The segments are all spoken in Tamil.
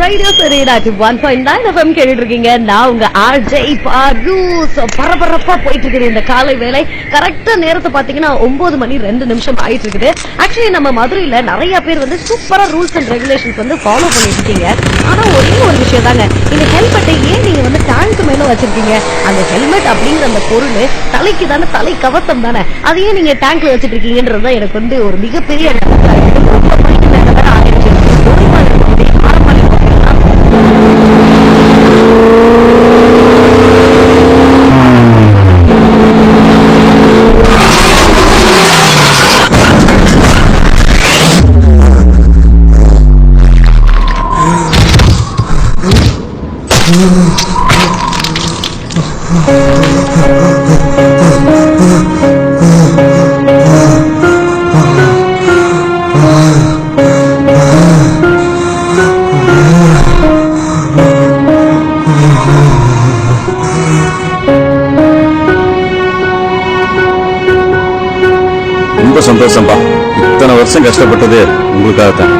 Radio Serenity 1.9 FM கேட்டுட்டு இருக்கீங்க. நான் உங்க RJ பாரு. பரபரப்பா போயிட்டு இருக்குது இந்த காலை வேலை. கரெக்டா நேரத்தை பாத்தீங்கன்னா 9 மணி 2 நிமிஷம் ஆயிட்டு இருக்குது. ஆக்சுவலி நம்ம மதுரையில நிறைய பேர் வந்து சூப்பரா ரூல்ஸ் அண்ட் ரெகுலேஷன்ஸ் வந்து ஃபாலோ பண்ணிட்டு இருக்கீங்க. ஆனா ஒரே ஒரு விஷயம் தாங்க, இந்த ஹெல்மெட்டை ஏன் நீங்க வந்து டேங்க் மேல வச்சிருக்கீங்க? அந்த ஹெல்மெட் அப்படிங்கிற அந்த பொருள் தலைக்கு தானே, தலை கவசம் தானே, அதையே நீங்க டேங்க்ல வச்சிட்டு இருக்கீங்கன்றதுதான் எனக்கு வந்து ஒரு மிகப்பெரிய ரொம்ப சந்தோஷம்பா. இத்தனை வருஷம் கஷ்டப்பட்டது உங்களுக்காகத்தான்.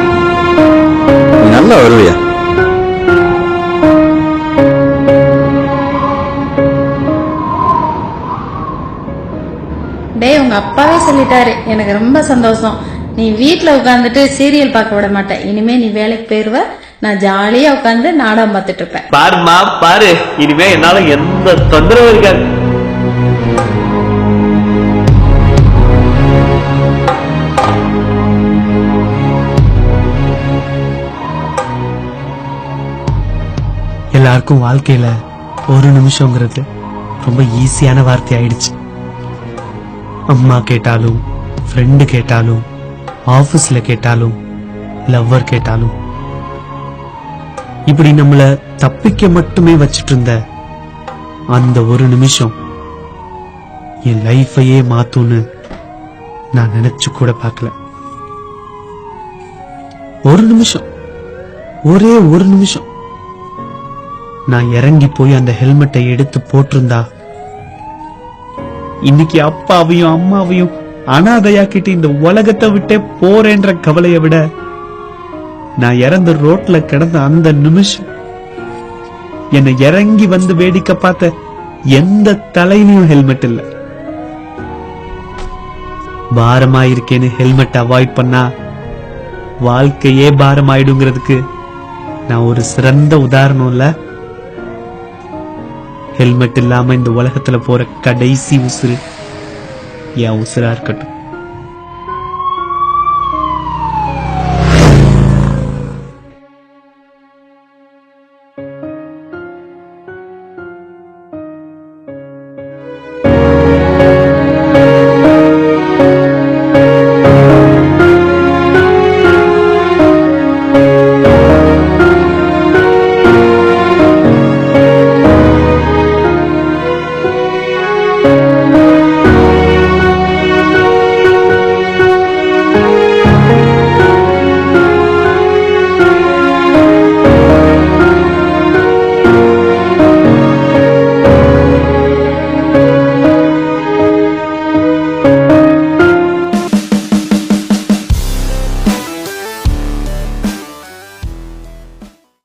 நீ நல்லா வருவியா? டேய், உங்க அப்பாவே சொல்லிட்டாரு, எனக்கு ரொம்ப சந்தோஷம். நீ வீட்டுல உட்காந்துட்டு சீரியல் பார்க்க விட மாட்டேன். இனிமே நீ வேலைக்கு போயிருவ, நான் ஜாலியா உட்காந்து நாடகம் பார்த்துட்டு இருப்பேன். பாருமா பாரு, இனிமே என்னால எந்த தொந்தரவும் இருக்காது. எல்லாருக்கும் வாழ்க்கையில ஒரு நிமிஷங்கிறது ரொம்ப ஈஸியான வார்த்தை ஆயிடுச்சு. அம்மா கேட்டாலும், ஃப்ரெண்டு கேட்டாலும், ஆபீஸ்ல கேட்டாலும், லவ்வர் கேட்டாலும், இப்படி நம்மள தப்பிக்க மட்டுமே வச்சிட்டு இருந்த அந்த ஒரு நிமிஷம் என் லைஃபையே மாத்தும்னு நான் நினைச்சு கூட பார்க்கல. ஒரு நிமிஷம், ஒரே ஒரு நிமிஷம் நான் இறங்கி போய் அந்த ஹெல்மெட்டை எடுத்து போட்டிருந்தா இன்னைக்கு அப்பாவையும் அம்மாவையும் அனாதையாக்கிட்டு இந்த உலகத்தை விட்டே போறேன்ற கவலையை விட நான் இறந்த ரோட்ல கிடந்த அந்த நிமிஷம் என்னை இறங்கி வந்து வேடிக்கை பார்த்த எந்த தலையிலையும் ஹெல்மெட் இல்ல. பாரமாயிருக்கேன்னு ஹெல்மெட் அவாய்ட் பண்ணா வாழ்க்கையே பாரமாயிடுங்கிறதுக்கு நான் ஒரு சிறந்த உதாரணம் இல்ல. ஹெல்மெட் இல்லாம இந்த உலகத்துல போற கடைசி உசுறு என் உசுரா இருக்கட்டும்.